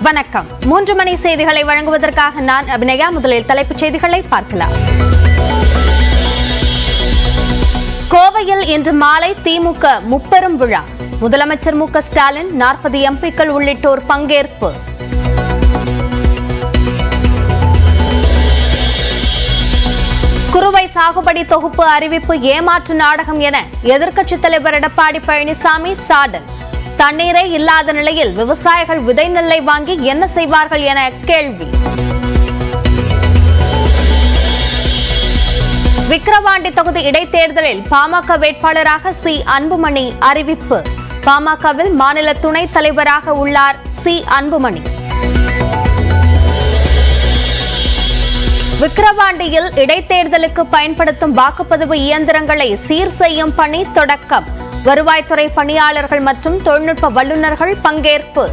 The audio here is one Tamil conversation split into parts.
வணக்கம். 3 மணி செய்திகளை வழங்குவதற்காக நான் அபிநயா. முதலில் தலைப்புச் செய்திகளை பார்க்கலாம். கோவையில் இன்று மாலை திமுக முப்பெரும் விழா. முதலமைச்சர் மு க ஸ்டாலின், 40 எம்பிக்கள் உள்ளிட்டோர் பங்கேற்பு. குறுவை சாகுபடி தொகுப்பு அறிவிப்பு ஏமாற்று நாடகம் என எதிர்க்கட்சித் தலைவர் எடப்பாடி பழனிசாமி சாடல். தண்ணீரே இல்லாத நிலையில் விவசாயிகள் விதை நெல்லை வாங்கி என்ன செய்வார்கள் என கேள்வி. விக்கிரவாண்டி தொகுதி இடைத்தேர்தலில் பாமக வேட்பாளராக சி அன்புமணி அறிவிப்பு. பாமகவில் மாநில துணைத் தலைவராக உள்ளார் சி அன்புமணி. விக்கிரவாண்டியில் இடைத்தேர்தலுக்கு பயன்படுத்தும் வாக்குப்பதிவு இயந்திரங்களை சீர் செய்யும் பணி தொடக்கம். வருவாய்த்துறை பணியாளர்கள் மற்றும் தொழில்நுட்ப வல்லுநர்கள் பங்கேற்பு.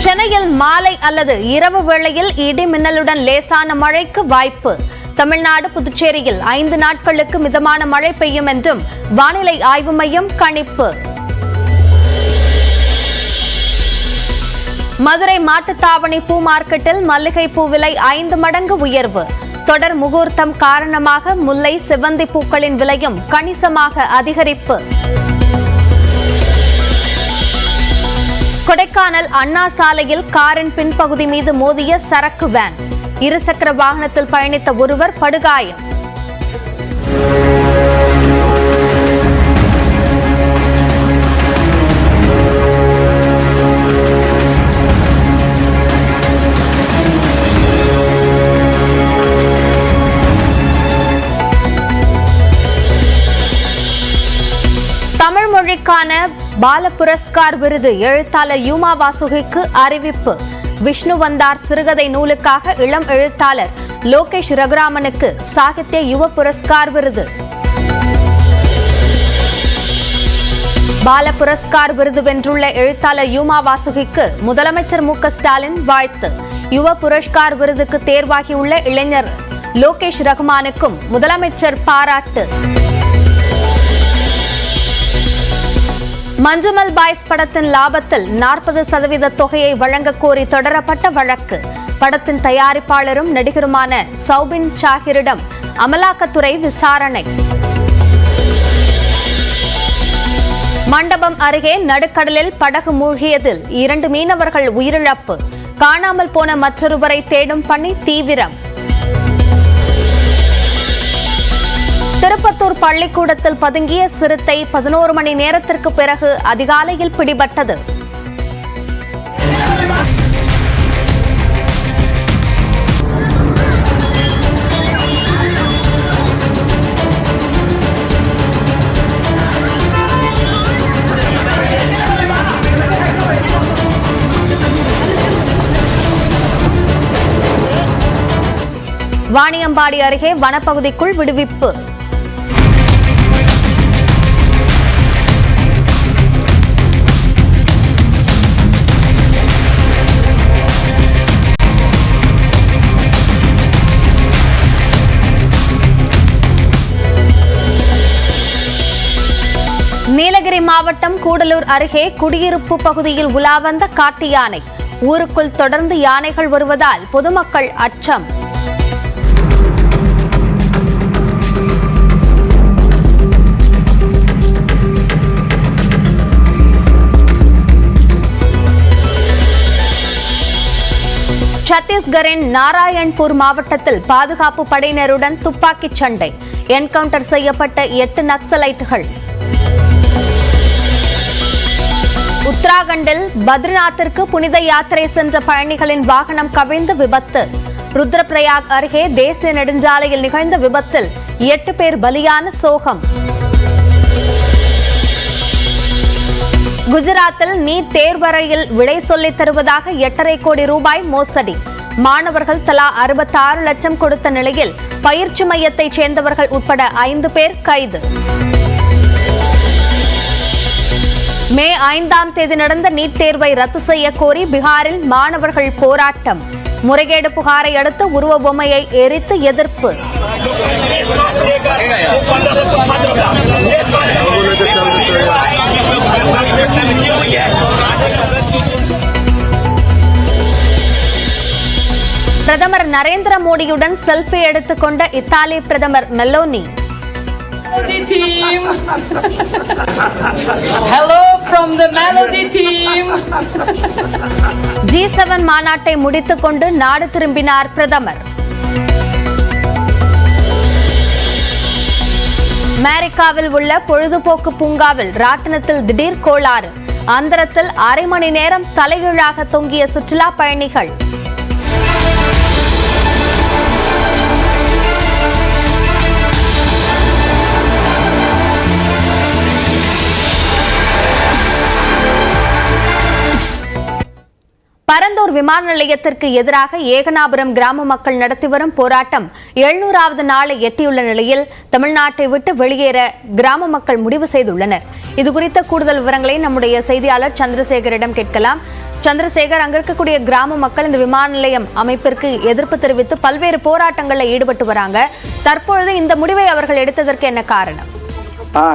சென்னையில் மாலை அல்லது இரவு வேளையில் இடி மின்னலுடன் லேசான மழைக்கு வாய்ப்பு. தமிழ்நாடு, புதுச்சேரியில் 5 நாட்களுக்கு மிதமான மழை பெய்யும் என்றும் வானிலை ஆய்வு மையம் கணிப்பு. மதுரை மாட்டுத்தாவணி பூ மார்க்கெட்டில் மல்லிகை பூ விலை 5 மடங்கு உயர்வு. தொடர் முகூர்த்தம் காரணமாக முல்லை, செவ்வந்தி பூக்களின் விலையும் கணிசமாக அதிகரிப்பு. கொடைக்கானல் அண்ணா சாலையில் காரின் பின்பகுதி மீது மோதிய சரக்கு வேன். இருசக்கர வாகனத்தில் பயணித்த ஒருவர் படுகாயம். தமிழ் மொழிக்கான பால புரஸ்கார் விருது எழுத்தாளர் யூமா வாசுகிக்கு அறிவிப்பு. விஷ்ணு வந்தார் சிறுகதை நூலுக்காக இளம் எழுத்தாளர் லோகேஷ் ரகுராமனுக்கு சாகித்ய யுவ புரஸ்கார் விருது. பால புரஸ்கார் விருது வென்றுள்ள எழுத்தாளர் யூமா வாசுகிக்கு முதலமைச்சர் மு க ஸ்டாலின் வாழ்த்து. யுவ புரஸ்கார் விருதுக்கு தேர்வாகியுள்ள இளைஞர் லோகேஷ் ரகுமானுக்கும் முதலமைச்சர் பாராட்டு. மஞ்சுமல் பாய்ஸ் படத்தின் லாபத்தில் 40% தொகையை வழங்க கோரி தொடரப்பட்ட வழக்கு. படத்தின் தயாரிப்பாளரும் நடிகருமான சௌபின் ஷாகிரிடம் அமலாக்கத்துறை விசாரணை. மண்டபம் அருகே நடுக்கடலில் படகு மூழ்கியதில் 2 மீனவர்கள் உயிரிழப்பு. காணாமல் போன மற்றொருவரை தேடும் பணி தீவிரம். திருப்பத்தூர் பள்ளிக்கூடத்தில் பதுங்கிய சிறுத்தை 11 மணி நேரத்திற்கு பிறகு அதிகாலையில் பிடிபட்டது. வாணியம்பாடி அருகே வனப்பகுதிக்குள் விடுவிப்பு. நீலகிரி மாவட்டம் கூடலூர் அருகே குடியிருப்பு பகுதியில் உலா வந்த காட்டு யானை. ஊருக்குள் தொடர்ந்து யானைகள் வருவதால் பொதுமக்கள் அச்சம். சத்தீஸ்கரின் நாராயண்பூர் மாவட்டத்தில் பாதுகாப்பு படையினருடன் துப்பாக்கிச் சண்டை. என்கவுண்டர் செய்யப்பட்ட 8 நக்சலைட்டுகள். உத்தராகண்டில் பத்ரிநாத்திற்கு புனித யாத்திரை சென்ற பயணிகளின் வாகனம் கவிழ்ந்து விபத்து. ருத்ரபிரயாக் அருகே தேசிய நெடுஞ்சாலையில் நிகழ்ந்த விபத்தில் 8 பேர் பலியான சோகம். குஜராத்தில் நீட் தேர்வறையில் விடை சொல்லித் தருவதாக 8.5 கோடி ரூபாய் மோசடி. மாணவர்கள் தலா 66 லட்சம் கொடுத்த நிலையில் பயிற்சி மையத்தைச் சேர்ந்தவர்கள் உட்பட 5 பேர் கைது. மே 5ஆம் தேதி நடந்த நீட் தேர்வை ரத்து செய்ய கோரி பீகாரில் மாணவர்கள் போராட்டம். முறைகேடு புகாரை அடுத்து உருவ பொம்மையை எரித்து எதிர்ப்பு. பிரதமர் நரேந்திர மோடியுடன் செல்ஃபி எடுத்துக்கொண்ட இத்தாலி பிரதமர் Meloni. Hello from the Melody team. G7 மாநாட்டை முடித்துக்கொண்டு நாடு திரும்பினார் பிரதமர். அமெரிக்காவில் உள்ள பொழுதுபோக்கு பூங்காவில் ராட்டினத்தில் திடீர் கோளாறு. அந்தரத்தில் அரை மணி நேரம் தலைகீழாக தொங்கிய சுற்றுலா பயணிகள். பரந்தூர் விமான நிலையத்திற்கு எதிராக ஏகனாபுரம் கிராம மக்கள் நடத்தி வரும் போராட்டம் 700வது நாளை எட்டியுள்ள நிலையில் தமிழ்நாட்டை விட்டு வெளியேற கிராம மக்கள் முடிவு செய்துள்ளனர். இதுகுறித்த கூடுதல் விவரங்களை நம்முடைய செய்தியாளர் சந்திரசேகரிடம் கேட்கலாம். சந்திரசேகர், அங்க இருக்கக்கூடிய கிராம மக்கள் இந்த விமான நிலையம் அமைப்பிற்கு எதிர்ப்பு தெரிவித்து பல்வேறு போராட்டங்களில் ஈடுபட்டு வராங்க. தற்பொழுது இந்த முடிவை அவர்கள் எடுத்ததற்கு என்ன காரணம்?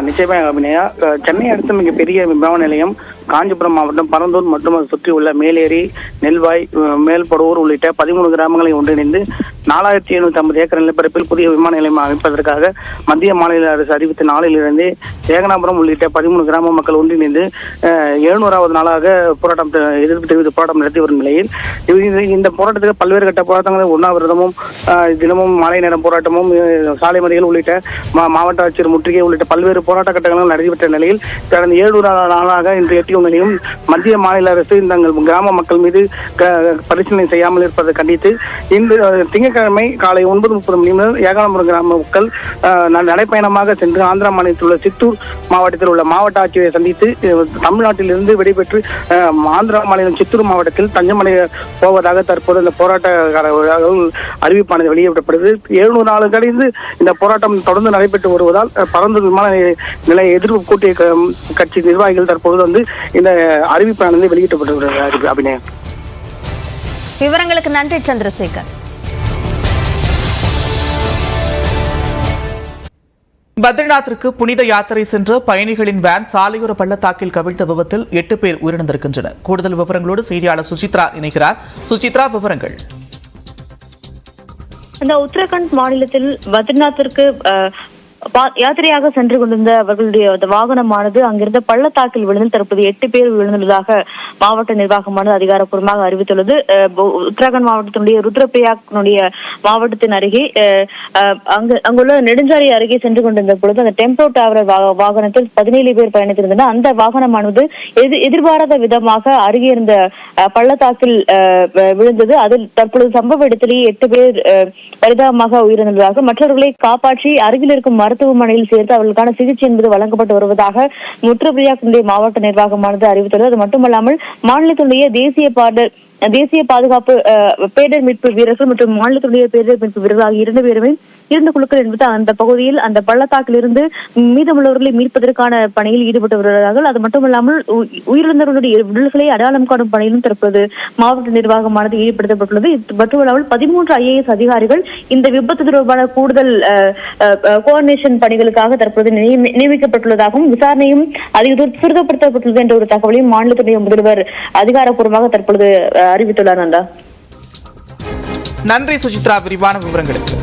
நிச்சயமாக அபிநயா, சென்னை அடுத்த மிகப்பெரிய விமான நிலையம் காஞ்சிபுரம் மாவட்டம் பரந்தூர் மற்றும் அதை சுற்றியுள்ள மேலேரி, நெல்வாய், மேல்படூர் உள்ளிட்ட 13 கிராமங்களை ஒன்றிணைந்து 4750 ஏக்கர் நிலப்பரப்பில் புதிய விமான நிலையம் அமைப்பதற்காக மத்திய மாநில அரசு அறிவித்த நாளிலிருந்து ஏகனாபுரம் உள்ளிட்ட 13 கிராம மக்கள் ஒன்றிணைந்து 700வது நாளாக போராட்டம் எதிர்ப்பு தெரிவித்து போராட்டம் நடத்தி வரும் நிலையில் இந்த போராட்டத்துக்கு பல்வேறு கட்ட போராட்டங்களை உண்ணாவிரதமும் தினமும் மாலை நேரம் போராட்டமும் சாலை மறியல் உள்ளிட்ட மாவட்ட ஆட்சியர் முற்றுகை உள்ளிட்ட பல்வேறு போராட்ட கட்டங்களும் நடைபெற்ற நிலையில் கடந்த 700வது நாளாக இன்று எட்டிய நிலையும் மத்திய மாநில அரசு தங்கள் கிராம மக்கள் மீது பரிசீலனை செய்யாமல் இருப்பதை கண்டித்து இந்த திங்கட்கிழமை காலை 9:30 மணி முதல் ஏகானபுரம் கிராம மக்கள் நடைப்பயணமாக சென்று ஆந்திரா மாநிலத்தில் உள்ள சித்தூர் மாவட்டத்தில் உள்ள மாவட்ட ஆட்சியரை சந்தித்து தமிழ்நாட்டிலிருந்து விடைபெற்று ஆந்திரா மாநிலம் சித்தூர் மாவட்டத்தில் தஞ்சமடைய போவதாக தற்போது இந்த போராட்டக்காரர்கள் அறிவிப்பானது வெளியிடப்படுது. 700 நாள் கழிந்து இந்த போராட்டம் தொடர்ந்து நடைபெற்று வருவதால் பரந்தூர் விமான நிலைய எதிர்ப்பு கூட்டிய கட்சி நிர்வாகிகள் தற்போது இந்த அறிவிப்பானது வெளியிடப்பட்டுள்ளது. அபிநயம், விவரங்களுக்கு நன்றி சந்திரசேகர். பத்ரிநாத்திற்கு புனித யாத்திரை சென்ற பயணிகளின் வேன் சாலையோர பள்ளத்தாக்கில் கவிழ்ந்த விபத்தில் 8 பேர் உயிரிழந்திருக்கின்றனர். கூடுதல் விவரங்களோடு செய்தியாளர் சுசித்ரா இணைகிறார். சுசித்ரா, விவரங்கள். இந்த உத்தரகாண்ட் மாநிலத்தில் பத்ரிநாத்திற்கு யாத்திரையாக சென்று கொண்டிருந்த அவர்களுடைய வாகனமானது அங்கிருந்த பள்ளத்தாக்கில் விழுந்து தற்போது 8 பேர் விழுந்துள்ளதாக மாவட்ட நிர்வாகமானது அதிகாரப்பூர்வமாக அறிவித்துள்ளது. உத்தரகாண்ட் மாவட்டத்தினுடைய ருத்ரபிரயாக் மாவட்டத்தின் அருகே அங்குள்ள நெடுஞ்சாலை அருகே சென்று கொண்டிருந்த பொழுது அந்த டெம்போ டிராவலர் வாகனத்தில் 17 பேர் பயணித்திருந்தனர். அந்த வாகனமானது எதிர்பாராத விதமாக அருகே இருந்த பள்ளத்தாக்கில் விழுந்தது. அதில் தற்பொழுது சம்பவ இடத்திலேயே 8 பேர் பரிதாபமாக உயிரிழந்ததாக, மற்றவர்களை காப்பாற்றி அருகில் இருக்கும் மருத்துவமனையில் சேர்த்து அவர்களுக்கான சிகிச்சை என்பது வழங்கப்பட்டு வருவதாக உத்தரப்பிரதேச மாவட்ட நிர்வாகமானது அறிவித்துள்ளது. அது மட்டுமல்லாமல் மாநிலத்தினுடைய தேசிய பாதுகாப்பு பேரிடர் மீட்பு வீரர்கள் மற்றும் மாநிலத்தினுடைய பேரிடர் மீட்பு வீரர்கள் ஆகிய 2 குழுக்கள் என்பது அந்த பகுதியில் அந்த பள்ளத்தாக்கில் இருந்து மீதமுள்ளவர்களை மீட்பதற்கான பணியில் ஈடுபட்டு வருகிறார்கள். அது மட்டுமல்லாமல் உயிரிழந்தவர்களுடைய உடல்களை அடையாளம் காணும் பணியிலும் தற்போது மாவட்ட நிர்வாகமானது ஈடுபடுத்தப்பட்டுள்ளது. இது மட்டுமல்லாமல் 13 IAS அதிகாரிகள் இந்த விபத்து தொடர்பான கூடுதல் கோஆர்டினேஷன் பணிகளுக்காக தற்போது நியமிக்கப்பட்டுள்ளதாகவும் விசாரணையும் அதிக துரிதப்படுத்தப்பட்டுள்ளது என்ற ஒரு தகவலையும் மாநிலத்துடைய முதல்வர் அதிகாரப்பூர்வமாக தற்பொழுது அறிவித்துள்ளார். நன்றி சுசித்ரா, விரிவான விவரங்களுக்கு.